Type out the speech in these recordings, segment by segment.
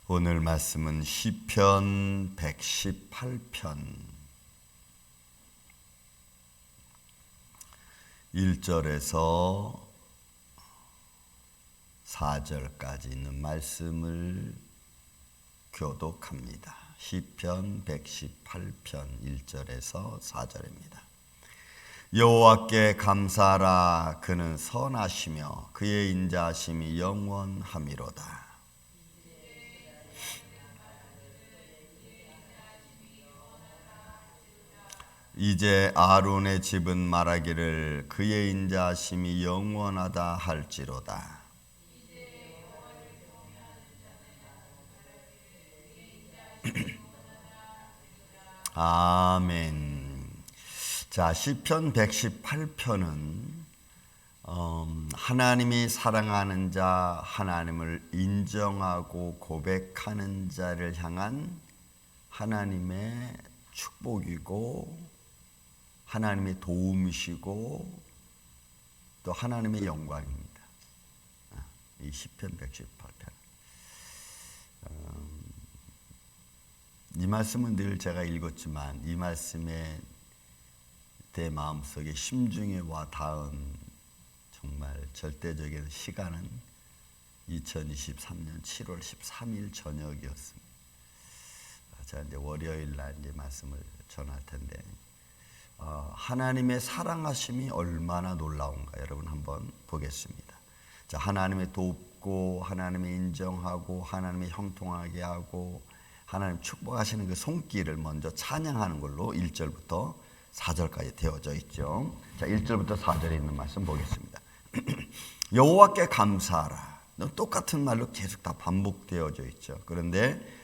오늘 말씀은 시편 118편 1절에서 4절까지 있는 말씀을 교독합니다. 시편 118편 1절에서 4절입니다. 여호와께 감사하라. 그는 선하시며 그의 인자하심이 영원함이로다. 이제 아론의 집은 말하기를 그의 인자하심이 영원하다 할지로다. 아멘. 자, 시편 118편은 하나님이 사랑하는 자, 하나님을 인정하고 고백하는 자를 향한 하나님의 축복이고 하나님의 도움이시고 또 하나님의 영광입니다. 이 시편 118편. 이 말씀은 늘 제가 읽었지만 이 말씀에 내 마음속에 심중에 와 닿은 정말 절대적인 시간은 2023년 7월 13일 저녁이었습니다. 제가 이제 월요일 날 이제 말씀을 전할 텐데 하나님의 사랑하심이 얼마나 놀라운가 여러분 한번 보겠습니다. 자, 하나님의 돕고 하나님의 인정하고 하나님의 형통하게 하고 하나님 축복하시는 그 손길을 먼저 찬양하는 걸로 1절부터 4절까지 되어져 있죠. 자, 1절부터 4절에 있는 말씀 보겠습니다. 여호와께 감사하라. 똑같은 말로 계속 다 반복되어져 있죠. 그런데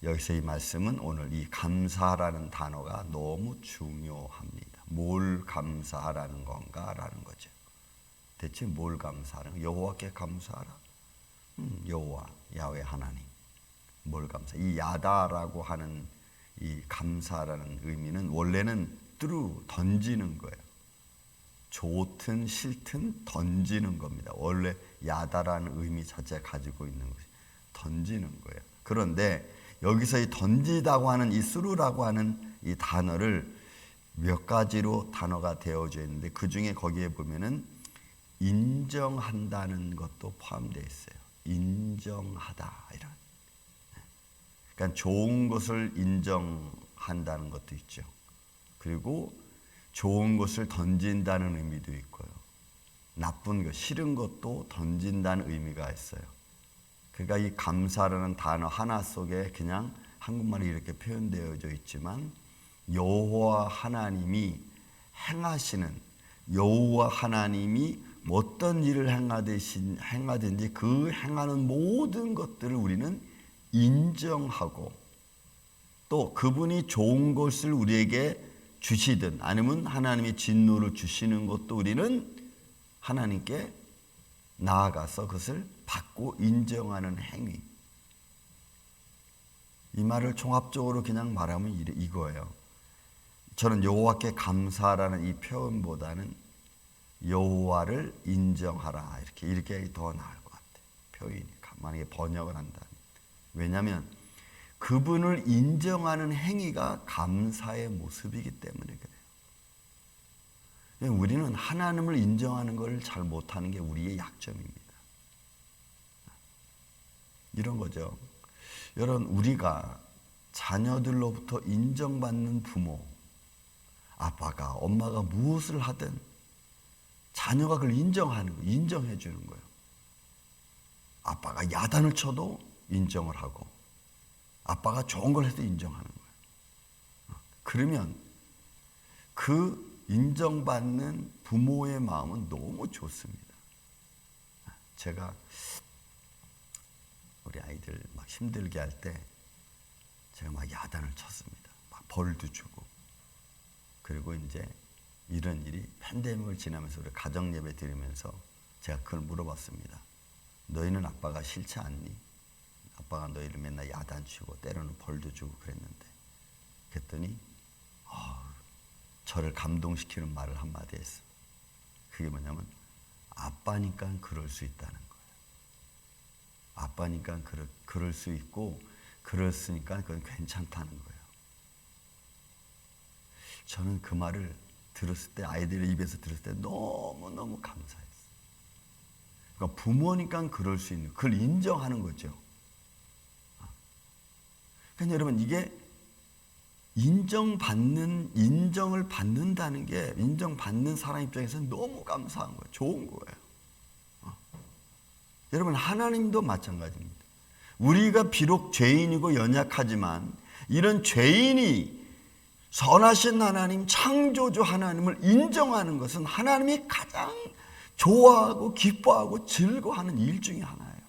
여기서 이 말씀은 오늘 이 감사라는 단어가 너무 중요합니다. 뭘 감사하라는 건가라는 거죠. 대체 뭘 감사하는 거예요? 여호와께 감사하라. 여호와, 야훼 하나님. 뭘 감사? 이 야다라고 하는 이 감사라는 의미는 원래는 through 던지는 거예요. 좋든 싫든 던지는 겁니다. 원래 야다라는 의미 자체가 가지고 있는 것이 던지는 거예요. 그런데 여기서 이 던지다고 하는 이 스루라고 하는 이 단어를 몇 가지로 단어가 되어져 있는데 그 중에 거기에 보면은 인정한다는 것도 포함되어 있어요. 인정하다 이런. 그러니까 좋은 것을 인정한다는 것도 있죠. 그리고 좋은 것을 던진다는 의미도 있고요. 나쁜 것, 싫은 것도 던진다는 의미가 있어요. 그러니까 이 감사라는 단어 하나 속에 그냥 한국말이 이렇게 표현되어져 있지만 여호와 하나님이 행하시는 여호와 하나님이 어떤 일을 행하든지 그 행하는 모든 것들을 우리는 인정하고 또 그분이 좋은 것을 우리에게 주시든 아니면 하나님의 진노를 주시는 것도 우리는 하나님께 나아가서 그것을 받고 인정하는 행위. 이 말을 종합적으로 그냥 말하면 이거예요. 저는 여호와께 감사라는 이 표현보다는 여호와를 인정하라 이렇게 더 나을 것 같아요. 표현이 만약에 번역을 한다면. 왜냐하면 그분을 인정하는 행위가 감사의 모습이기 때문에 그래요. 우리는 하나님을 인정하는 걸 잘 못하는 게 우리의 약점입니다. 이런 거죠. 여러분, 우리가 자녀들로부터 인정받는 부모, 아빠가 엄마가 무엇을 하든 자녀가 그걸 인정하는 거예요. 인정해 주는 거예요. 아빠가 야단을 쳐도 인정을 하고 아빠가 좋은 걸 해도 인정하는 거예요. 그러면 그 인정받는 부모의 마음은 너무 좋습니다. 제가 우리 아이들 막 힘들게 할 때 제가 막 야단을 쳤습니다. 막 벌도 주고. 그리고 이제 이런 일이 팬데믹을 지나면서 우리 가정 예배 드리면서 제가 그걸 물어봤습니다. 너희는 아빠가 싫지 않니? 아빠가 너희를 맨날 야단 치고 때로는 벌도 주고 그랬는데 그랬더니 저를 감동시키는 말을 한마디 했어. 그게 뭐냐면 아빠니까 그럴 수 있다는 거예요. 아빠니까 그럴 수 있고 그랬으니까 그건 괜찮다는 거예요. 저는 그 말을 들었을 때, 아이들의 입에서 들었을 때 너무너무 감사했어요. 그러니까 부모니까 그럴 수 있는, 그걸 인정하는 거죠. 그러니까 여러분, 이게 인정을 받는다는 게, 인정받는 사람 입장에서는 너무 감사한 거예요. 좋은 거예요. 여러분, 하나님도 마찬가지입니다. 우리가 비록 죄인이고 연약하지만 이런 죄인이 선하신 하나님, 창조주 하나님을 인정하는 것은 하나님이 가장 좋아하고 기뻐하고 즐거워하는 일 중에 하나예요.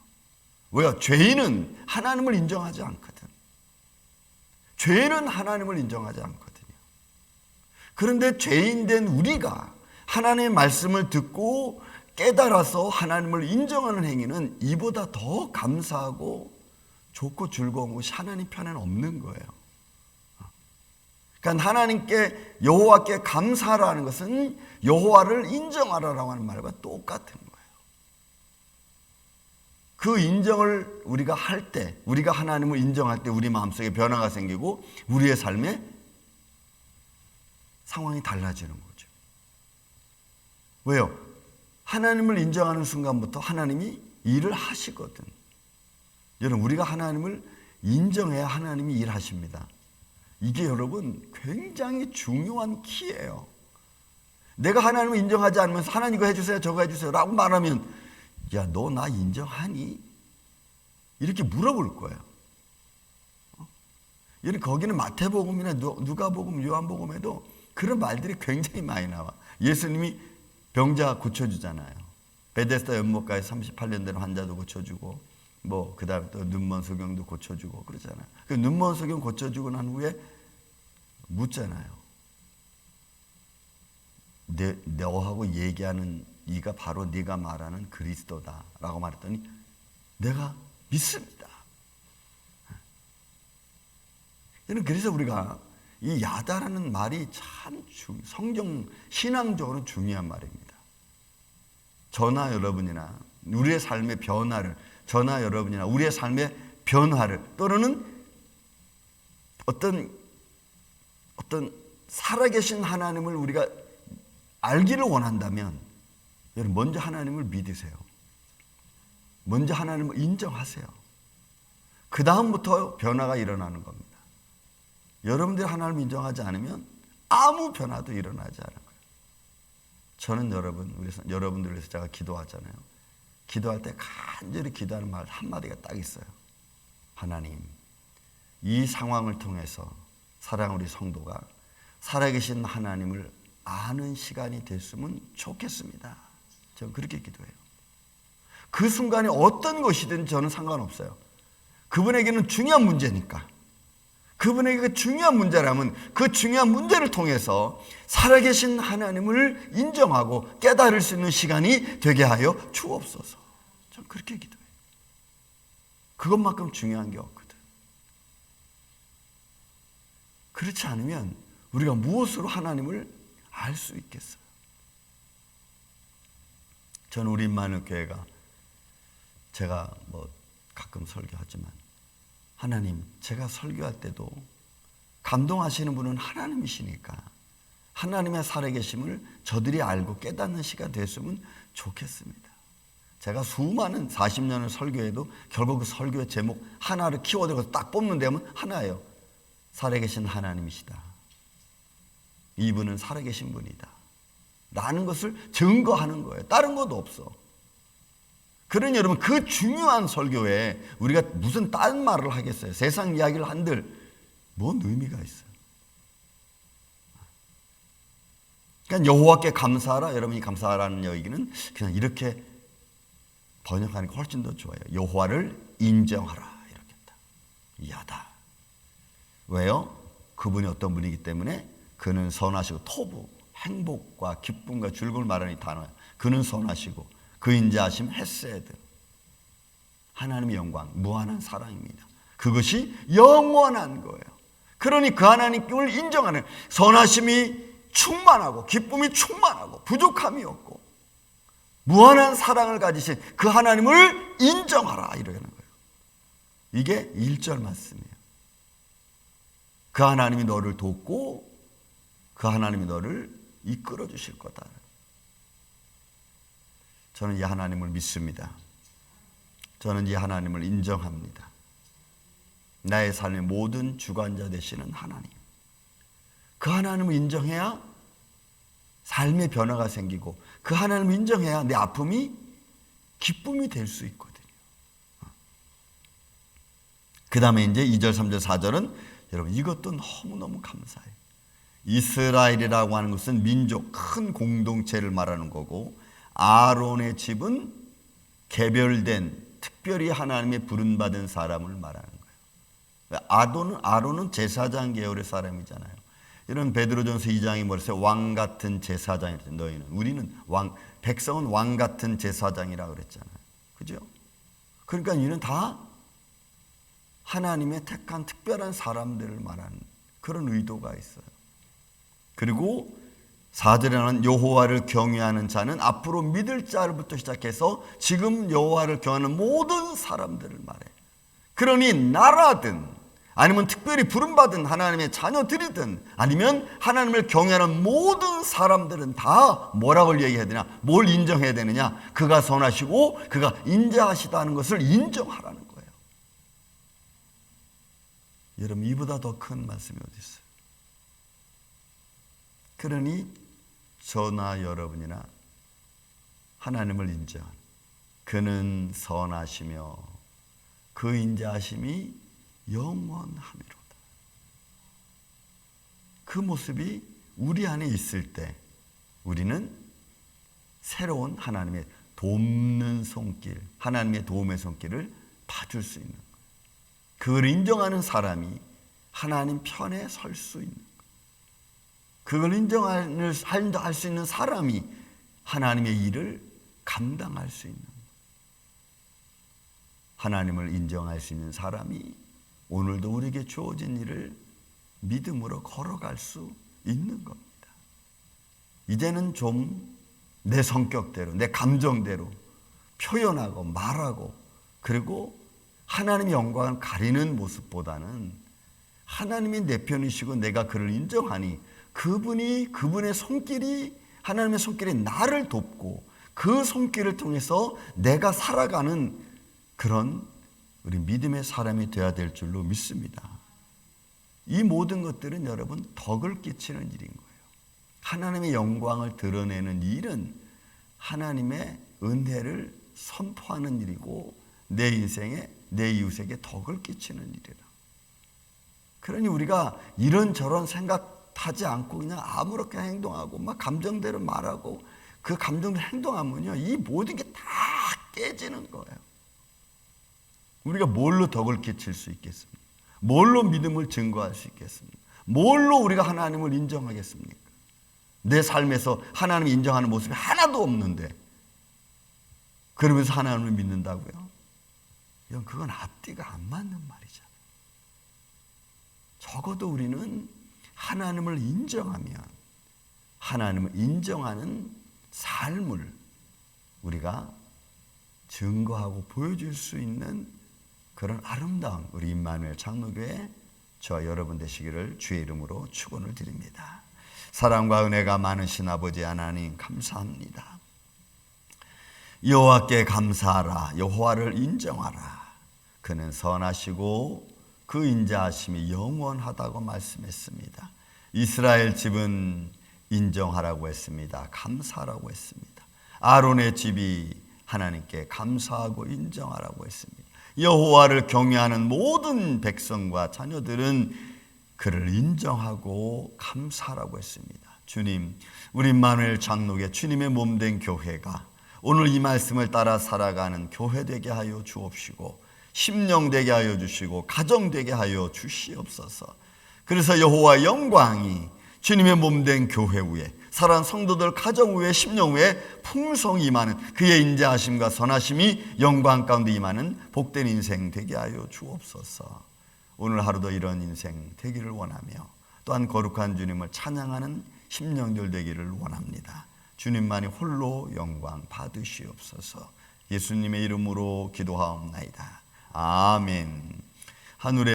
왜요? 죄인은 하나님을 인정하지 않거든. 죄인은 하나님을 인정하지 않거든요. 그런데 죄인된 우리가 하나님의 말씀을 듣고 깨달아서 하나님을 인정하는 행위는 이보다 더 감사하고 좋고 즐거운 것이 하나님 편에는 없는 거예요. 그러니까 하나님께, 여호와께 감사하라는 것은 여호와를 인정하라라고 하는 말과 똑같은 거예요. 그 인정을 우리가 할 때, 우리가 하나님을 인정할 때 우리 마음속에 변화가 생기고 우리의 삶에 상황이 달라지는 거죠. 왜요? 하나님을 인정하는 순간부터 하나님이 일을 하시거든. 여러분, 우리가 하나님을 인정해야 하나님이 일하십니다. 이게 여러분 굉장히 중요한 키예요. 내가 하나님을 인정하지 않으면서 하나님 이거 해주세요, 저거 해주세요 라고 말하면, 야, 너 나 인정하니? 이렇게 물어볼 거예요. 거기는 마태복음이나 누가복음, 요한복음에도 그런 말들이 굉장히 많이 나와. 예수님이 병자 고쳐주잖아요. 베데스다 연못가에 38년 된 환자도 고쳐주고, 그 다음에 또 눈먼 소경도 고쳐주고 그러잖아요. 그 눈먼 소경 고쳐주고 난 후에 묻잖아요. 너하고 얘기하는 이가 바로 네가 말하는 그리스도다라고 말했더니 내가 믿습니다. 그래서 우리가 이 야다라는 말이 참 성경 신앙적으로 중요한 말입니다. 저나 여러분이나 우리의 삶의 변화를, 저나 여러분이나 우리의 삶의 변화를, 또는 어떤 살아계신 하나님을 우리가 알기를 원한다면, 여러분 먼저 하나님을 믿으세요. 먼저 하나님을 인정하세요. 그 다음부터 변화가 일어나는 겁니다. 여러분들이 하나님을 인정하지 않으면 아무 변화도 일어나지 않을 거예요. 저는 여러분들 위해서 제가 기도하잖아요. 기도할 때 간절히 기도하는 말 한마디가 딱 있어요. 하나님, 이 상황을 통해서 사랑하는 우리 성도가 살아계신 하나님을 아는 시간이 됐으면 좋겠습니다. 저는 그렇게 기도해요. 그 순간에 어떤 것이든 저는 상관없어요. 그분에게는 중요한 문제니까. 그분에게 중요한 문제라면 그 중요한 문제를 통해서 살아계신 하나님을 인정하고 깨달을 수 있는 시간이 되게 하여 주옵소서. 저는 그렇게 기도해요. 그것만큼 중요한 게 없거든. 그렇지 않으면 우리가 무엇으로 하나님을 알 수 있겠어요? 저는 우리 임마누엘 교회가, 제가 가끔 설교하지만, 하나님, 제가 설교할 때도 감동하시는 분은 하나님이시니까 하나님의 살아계심을 저들이 알고 깨닫는 시간 됐으면 좋겠습니다. 제가 수많은 40년을 설교해도 결국 그 설교의 제목 하나를 키워드로 딱 뽑는 데면 하나예요. 살아계신 하나님이시다. 이분은 살아계신 분이다. 라는 것을 증거하는 거예요. 다른 것도 없어. 그러니 여러분, 그 중요한 설교에 우리가 무슨 다른 말을 하겠어요? 세상 이야기를 한들 뭔 의미가 있어요? 그러니까 여호와께 감사하라. 여러분이 감사하라는 얘기는 그냥 이렇게 번역하는 게 훨씬 더 좋아요. 여호와를 인정하라. 이렇게 딱. 야다. 왜요? 그분이 어떤 분이기 때문에 그는 선하시고, 토부, 행복과 기쁨과 즐거움을 말하는 이 단어예요. 그는 선하시고 그 인자하심 헤세드, 하나님의 영광, 무한한 사랑입니다. 그것이 영원한 거예요. 그러니 그 하나님을 인정하는, 선하심이 충만하고 기쁨이 충만하고 부족함이 없고 무한한 사랑을 가지신 그 하나님을 인정하라, 이러는 거예요. 이게 1절 말씀이에요. 그 하나님이 너를 돕고 그 하나님이 너를 이끌어 주실 거다. 저는 이 하나님을 믿습니다. 저는 이 하나님을 인정합니다. 나의 삶의 모든 주관자 되시는 하나님. 그 하나님을 인정해야 삶의 변화가 생기고 그 하나님을 인정해야 내 아픔이 기쁨이 될 수 있거든요. 그 다음에 이제 2절, 3절, 4절은 여러분 이것도 너무너무 감사해요. 이스라엘이라고 하는 것은 민족 큰 공동체를 말하는 거고 아론의 집은 개별된 특별히 하나님의 부름받은 사람을 말하는 거예요. 아론은 제사장 계열의 사람이잖아요. 이런 베드로전서 2장이 뭐랬어요? 왕 같은 제사장이랬죠. 너희는 우리는 백성은 왕 같은 제사장이라고 그랬잖아요. 그죠? 그러니까 이는 다 하나님의 택한 특별한 사람들을 말하는 그런 의도가 있어요. 그리고 4절에는 여호와를 경외하는 자는 앞으로 믿을 자부터 시작해서 지금 여호와를 경외하는 모든 사람들을 말해. 그러니 나라든 아니면 특별히 부름받은 하나님의 자녀들이든 아니면 하나님을 경외하는 모든 사람들은 다 뭐라고 얘기해야 되냐? 뭘 인정해야 되느냐? 그가 선하시고 그가 인자하시다는 것을 인정하라는 거예요. 여러분 이보다 더 큰 말씀이 어디 있어요? 그러니 저나 여러분이나 하나님을 인정한 그는 선하시며 그 인자하심이 영원하미로다. 그 모습이 우리 안에 있을 때 우리는 새로운 하나님의 돕는 손길, 하나님의 도움의 손길을 받을 수 있는 거예요. 그걸 인정하는 사람이 하나님 편에 설 수 있는 거예요. 그걸 인정할 수 있는 사람이 하나님의 일을 감당할 수 있는 거예요. 하나님을 인정할 수 있는 사람이 오늘도 우리에게 주어진 일을 믿음으로 걸어갈 수 있는 겁니다. 이제는 좀 내 성격대로, 내 감정대로 표현하고 말하고 그리고 하나님의 영광을 가리는 모습보다는 하나님이 내 편이시고 내가 그를 인정하니 그분의 손길이 하나님의 손길이 나를 돕고 그 손길을 통해서 내가 살아가는 그런 우리 믿음의 사람이 되어야 될 줄로 믿습니다. 이 모든 것들은 여러분 덕을 끼치는 일인 거예요. 하나님의 영광을 드러내는 일은 하나님의 은혜를 선포하는 일이고 내 인생에 내 이웃에게 덕을 끼치는 일이라. 그러니 우리가 이런저런 생각하지 않고 그냥 아무렇게 행동하고 막 감정대로 말하고 그 감정대로 행동하면요 이 모든 게 다 깨지는 거예요. 우리가 뭘로 덕을 끼칠 수 있겠습니까? 뭘로 믿음을 증거할 수 있겠습니까? 뭘로 우리가 하나님을 인정하겠습니까? 내 삶에서 하나님을 인정하는 모습이 하나도 없는데 그러면서 하나님을 믿는다고요? 그건 앞뒤가 안 맞는 말이잖아요. 적어도 우리는 하나님을 인정하면 하나님을 인정하는 삶을 우리가 증거하고 보여줄 수 있는 그런 아름다운 우리 임마누엘 장로교회 저와 여러분 되시기를 주의 이름으로 축원을 드립니다. 사랑과 은혜가 많으신 아버지 하나님 감사합니다. 여호와께 감사하라. 여호와를 인정하라. 그는 선하시고 그 인자하심이 영원하다고 말씀했습니다. 이스라엘 집은 인정하라고 했습니다. 감사하라고 했습니다. 아론의 집이 하나님께 감사하고 인정하라고 했습니다. 여호와를 경외하는 모든 백성과 자녀들은 그를 인정하고 감사하라고 했습니다. 주님, 우리 임마누엘 장로교 주님의 몸된 교회가 오늘 이 말씀을 따라 살아가는 교회 되게 하여 주옵시고 심령 되게 하여 주시고 가정 되게 하여 주시옵소서. 그래서 여호와 영광이 주님의 몸된 교회 위에 사랑하는 성도들 가정 위에 심령 위에 풍성히 임하는 그의 인자하심과 선하심이 영광 가운데 임하는 복된 인생 되게 하여 주옵소서. 오늘 하루도 이런 인생 되기를 원하며 또한 거룩한 주님을 찬양하는 심령들 되기를 원합니다. 주님만이 홀로 영광 받으시옵소서. 예수님의 이름으로 기도하옵나이다. 아멘. 하늘에